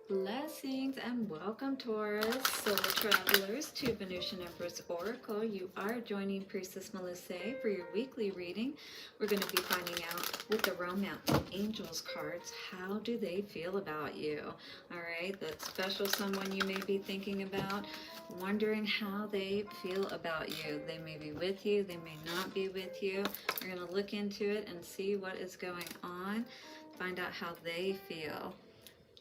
Blessings and welcome, Taurus, soul travelers, to Venusian Empress Oracle. You are joining Priestess Melissa for your weekly reading. We're going to be finding out with the Romance Angels cards, how do they feel about you? All right, that special someone you may be thinking about, wondering how they feel about you. They may be with you, they may not be with you. We're going to look into it and see what is going on, find out how they feel.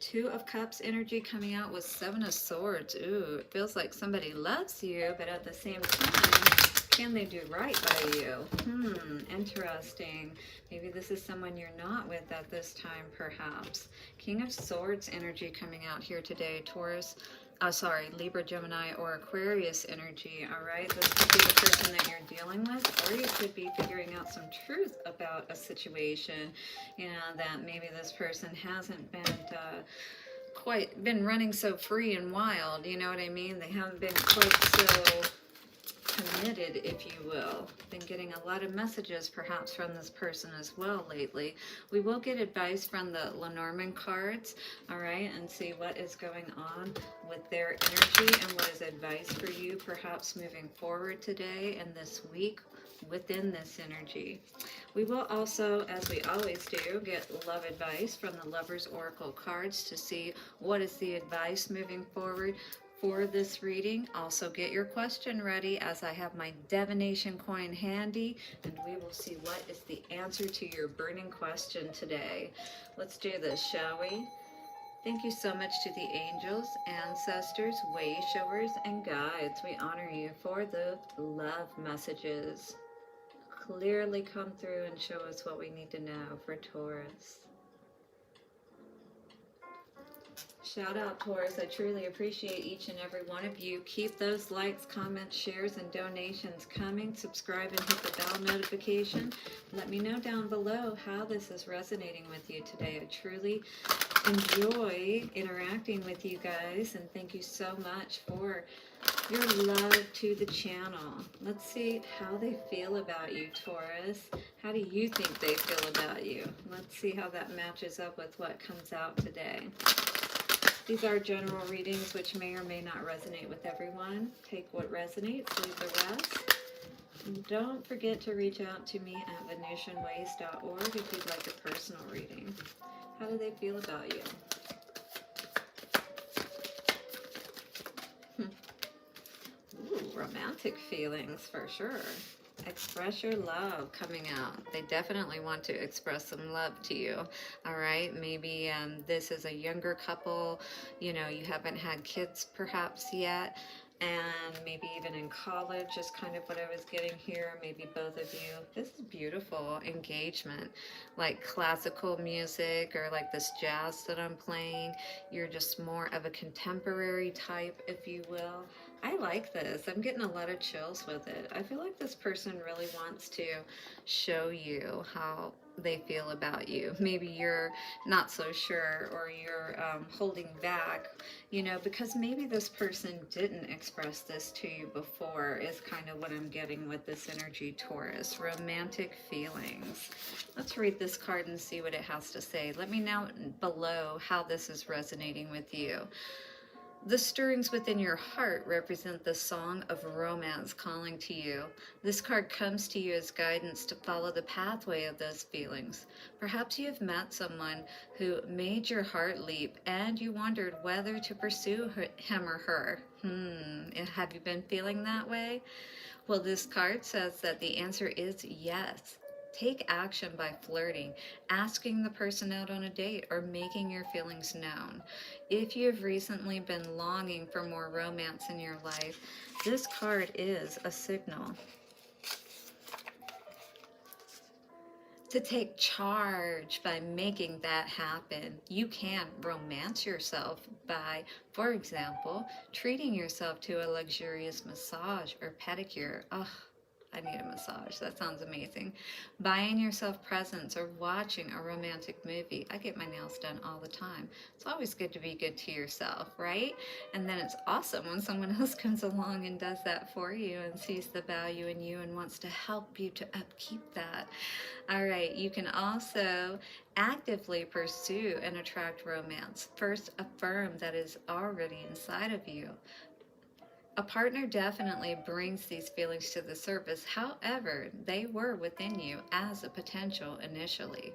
Two of Cups energy coming out with Seven of Swords. Ooh, it feels like somebody loves you, but at the same time, can they do right by you? Interesting. Maybe this is someone you're not with at this time, perhaps. King of Swords energy coming out here today, Taurus. Libra, Gemini, or Aquarius energy, all right? This could be the person that you're dealing with, or you could be figuring out some truth about a situation, that maybe this person hasn't been quite been running so free and wild, you know what I mean? They haven't been quite so committed, if you will. Been getting a lot of messages perhaps from this person as well lately. We will get advice from the Lenormand cards, all right, and see what is going on with their energy and what is advice for you perhaps moving forward today and this week within this energy. We will also, as we always do, get love advice from the Lovers Oracle cards to see what is the advice moving forward for this reading. Also get your question ready, as I have my divination coin handy, and we will see what is the answer to your burning question today. Let's do this, shall we? Thank you so much to the angels, ancestors, way showers, and guides. We honor you for the love messages. Clearly come through and show us what we need to know for Taurus. Shout out, Taurus. I truly appreciate each and every one of you. Keep those likes, comments, shares, and donations coming. Subscribe and hit the bell notification. Let me know down below how this is resonating with you today. I truly enjoy interacting with you guys, and thank you so much for your love to the channel. Let's see how they feel about you, Taurus. How do you think they feel about you? Let's see how that matches up with what comes out today. These are general readings which may or may not resonate with everyone. Take what resonates, leave the rest. And don't forget to reach out to me at VenusianWays.org if you'd like a personal reading. How do they feel about you? Ooh, romantic feelings for sure. Express your love coming out. They definitely want to express some love to you. All right, maybe this is a younger couple, you haven't had kids perhaps yet, and maybe even in college is kind of what I was getting here. Maybe both of you. This is beautiful engagement, like classical music or like this jazz that I'm playing. You're just more of a contemporary type, if you will. I like this. I'm getting a lot of chills with it. I feel like this person really wants to show you how they feel about you. Maybe you're not so sure, or you're holding back, because maybe this person didn't express this to you before, is kind of what I'm getting with this energy, Taurus. Romantic feelings. Let's read this card and see what it has to say. Let me know below how this is resonating with you. The stirrings within your heart represent the song of romance calling to you. This card comes to you as guidance to follow the pathway of those feelings. Perhaps you have met someone who made your heart leap and you wondered whether to pursue him or her. Have you been feeling that way? Well, this card says that the answer is yes. Take action by flirting, asking the person out on a date, or making your feelings known. If you have recently been longing for more romance in your life, this card is a signal to take charge by making that happen. You can romance yourself by, for example, treating yourself to a luxurious massage or pedicure. I need a massage. That sounds amazing. Buying yourself presents or watching a romantic movie. I get my nails done all the time. It's always good to be good to yourself, right? And then it's awesome when someone else comes along and does that for you and sees the value in you and wants to help you to upkeep that. All right, you can also actively pursue and attract romance. First, affirm that is already inside of you. A partner definitely brings these feelings to the surface. However, they were within you as a potential initially.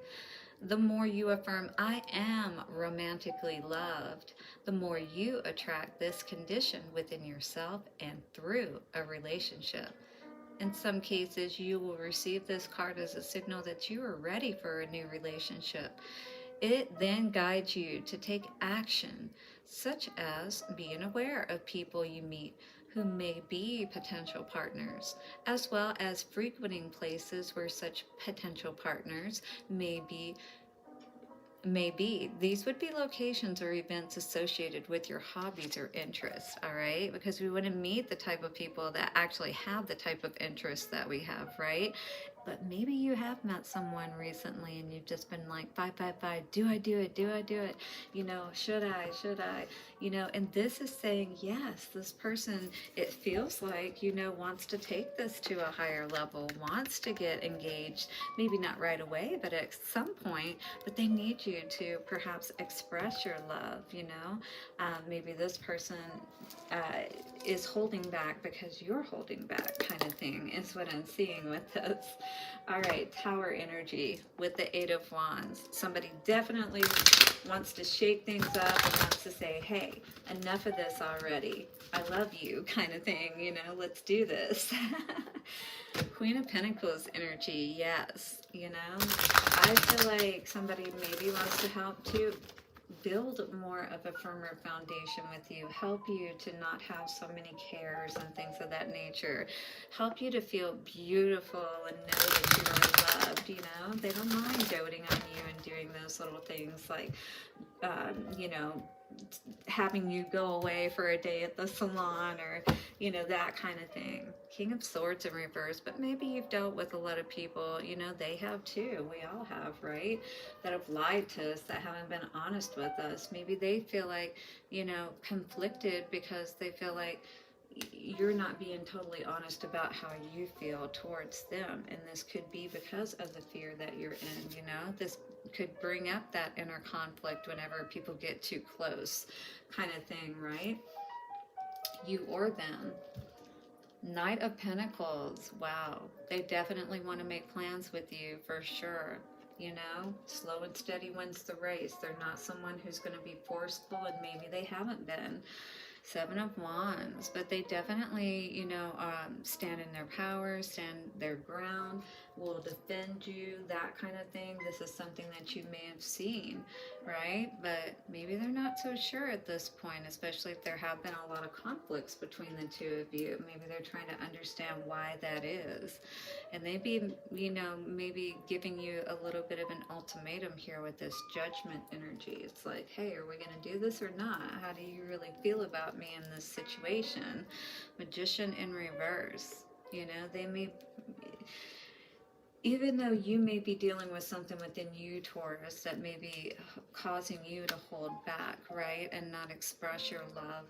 The more you affirm, I am romantically loved, the more you attract this condition within yourself and through a relationship. In some cases, you will receive this card as a signal that you are ready for a new relationship. It then guides you to take action, such as being aware of people you meet who may be potential partners, as well as frequenting places where such potential partners may be. These would be locations or events associated with your hobbies or interests, all right? Because we want to meet the type of people that actually have the type of interests that we have, right? But maybe you have met someone recently and you've just been like, five, five, five, do I do it? Do I do it? Should I? Should I? And this is saying, yes, this person, it feels like, wants to take this to a higher level, wants to get engaged, maybe not right away, but at some point, but they need you to perhaps express your love, maybe this person is holding back because you're holding back, kind of thing is what I'm seeing with this. All right, Tower energy with the Eight of Wands. Somebody definitely wants to shake things up and wants to say, hey, enough of this already. I love you, kind of thing, let's do this. Queen of Pentacles energy, yes, I feel like somebody maybe wants to help to build more of a firmer foundation with you, help you to not have so many cares and things of that nature, help you to feel beautiful and know that you are loved, they don't mind doting on you and doing those little things like, having you go away for a day at the salon or, that kind of thing. King of Swords in reverse, but maybe you've dealt with a lot of people, they have too. We all have, right? That have lied to us, that haven't been honest with us. Maybe they feel like, conflicted because they feel like you're not being totally honest about how you feel towards them. And this could be because of the fear that you're in, This could bring up that inner conflict whenever people get too close, kind of thing, right? You or them. Knight of Pentacles. Wow. They definitely want to make plans with you for sure. Slow and steady wins the race. They're not someone who's going to be forceful, and maybe they haven't been. Seven of Wands, but they definitely, stand in their power, stand their ground, will defend you, that kind of thing. This is something that you may have seen, right? But maybe they're not so sure at this point, especially if there have been a lot of conflicts between the two of you. Maybe they're trying to understand why that is. And they'd be, maybe giving you a little bit of an ultimatum here with this Judgment energy. It's like, hey, are we going to do this or not? How do you really feel about me in this situation? Magician in reverse. They may, even though you may be dealing with something within you, Taurus, that may be causing you to hold back, right? And not express your love.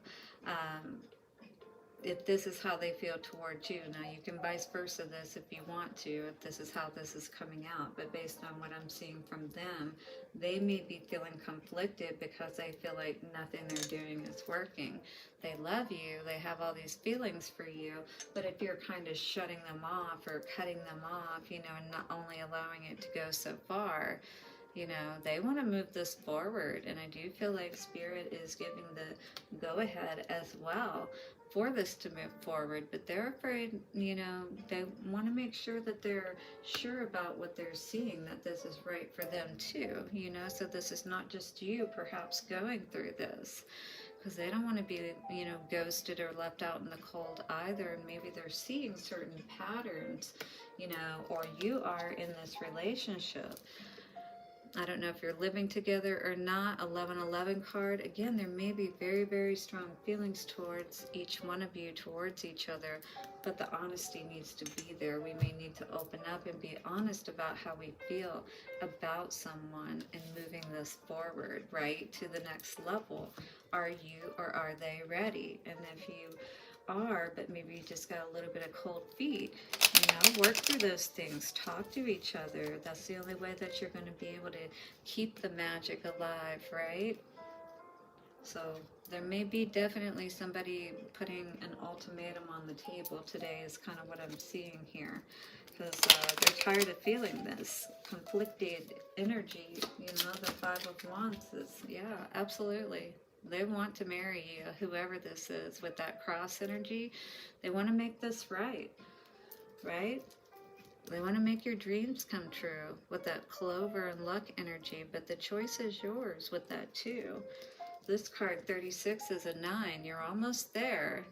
If this is how they feel towards you. Now, you can vice versa this if you want to, if this is how this is coming out. But based on what I'm seeing from them, they may be feeling conflicted because they feel like nothing they're doing is working. They love you. They have all these feelings for you. But if you're kind of shutting them off or cutting them off, and not only allowing it to go so far, they want to move this forward. And I do feel like Spirit is giving the go-ahead as well for this to move forward, but they're afraid, they want to make sure that they're sure about what they're seeing, that this is right for them too, so this is not just you perhaps going through this, because they don't want to be, ghosted or left out in the cold either, and maybe they're seeing certain patterns, or you are in this relationship. I don't know if you're living together or not. 1111 card. Again, there may be very, very strong feelings towards each one of you, towards each other, but the honesty needs to be there. We may need to open up and be honest about how we feel about someone and moving this forward, right, to the next level. Are you or are they ready? And if you are, but maybe you just got a little bit of cold feet, work through those things, talk to each other. That's the only way that you're going to be able to keep the magic alive, right? So there may be definitely somebody putting an ultimatum on the table today is kind of what I'm seeing here, because they're tired of feeling this conflicted energy. The Five of Wands is, yeah, absolutely. They want to marry you, whoever this is, with that cross energy. They want to make this right? They want to make your dreams come true with that clover and luck energy, but the choice is yours with that too. This card 36 is a 9. You're almost there,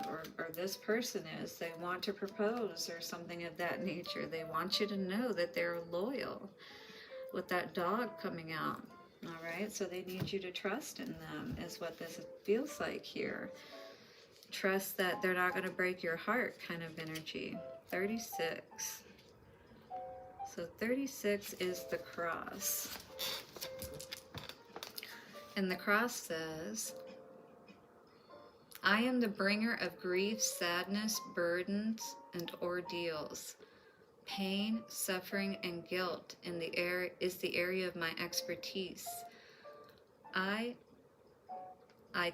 or this person is. They want to propose or something of that nature. They want you to know that they're loyal with that dog coming out. All right, so they need you to trust in them is what this feels like here. Trust that they're not going to break your heart kind of energy. 36. So 36 is the cross. And the cross says, I am the bringer of grief, sadness, burdens, and ordeals. Pain, suffering, and guilt is the area of my expertise. I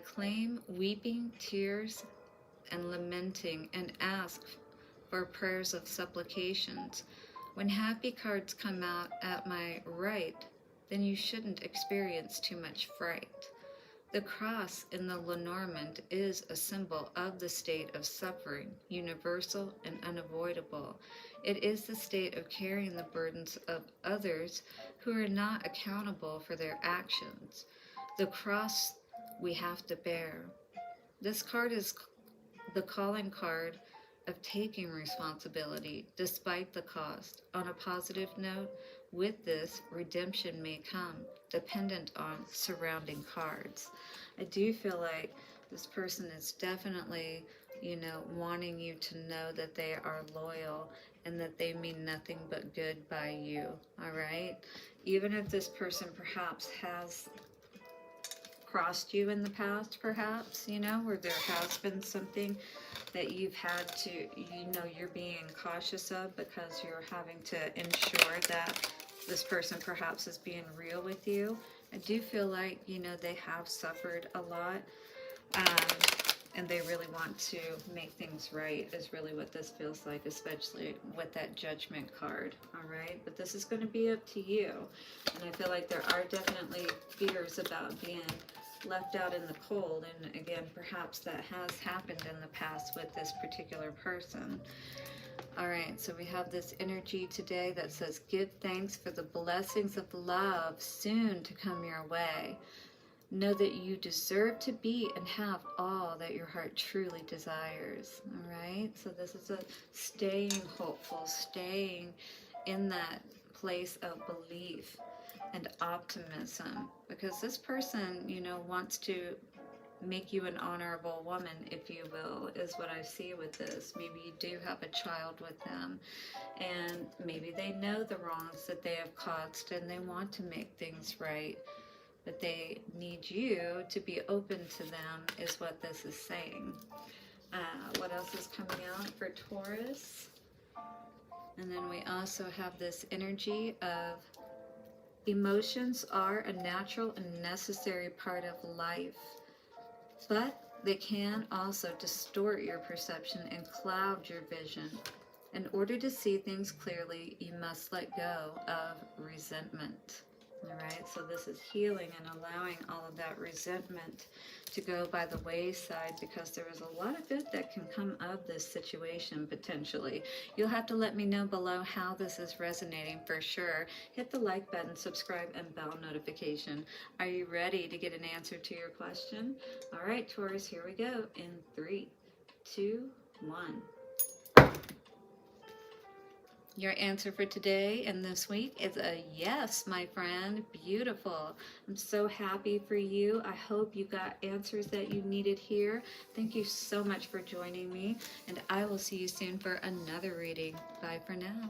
claim weeping, tears, and lamenting, and ask for prayers of supplications. When happy cards come out at my right, then you shouldn't experience too much fright. The cross in the Lenormand is a symbol of the state of suffering, universal and unavoidable. It is the state of carrying the burdens of others who are not accountable for their actions. The cross we have to bear. This card is the calling card of taking responsibility despite the cost. On a positive note, with this, redemption may come, dependent on surrounding cards. I do feel like this person is definitely, wanting you to know that they are loyal and that they mean nothing but good by you, all right? Even if this person perhaps has crossed you in the past, perhaps, where there has been something that you've had to, you're being cautious of because you're having to ensure that this person perhaps is being real with you. I do feel like, they have suffered a lot, and they really want to make things right is really what this feels like, especially with that Judgment card, all right? But this is going to be up to you, and I feel like there are definitely fears about being left out in the cold, and again, perhaps that has happened in the past with this particular person. All right, so we have this energy today that says, give thanks for the blessings of love soon to come your way. Know that you deserve to be and have all that your heart truly desires. All right, so this is a staying hopeful, staying in that place of belief and optimism, because this person, wants to make you an honorable woman, if you will, is what I see with this. Maybe you do have a child with them, and maybe they know the wrongs that they have caused and they want to make things right, but they need you to be open to them, is what this is saying. What else is coming out for Taurus? And then we also have this energy of emotions are a natural and necessary part of life, but they can also distort your perception and cloud your vision. In order to see things clearly, you must let go of resentment. All right, so this is healing and allowing all of that resentment to go by the wayside, because there is a lot of good that can come of this situation potentially. You'll have to let me know below how this is resonating for sure. Hit the like button, subscribe, and bell notification. Are you ready to get an answer to your question? All right, Taurus, here we go in 3, 2, 1. Your answer for today and this week is a yes, my friend. Beautiful. I'm so happy for you. I hope you got answers that you needed here. Thank you so much for joining me, and I will see you soon for another reading. Bye for now.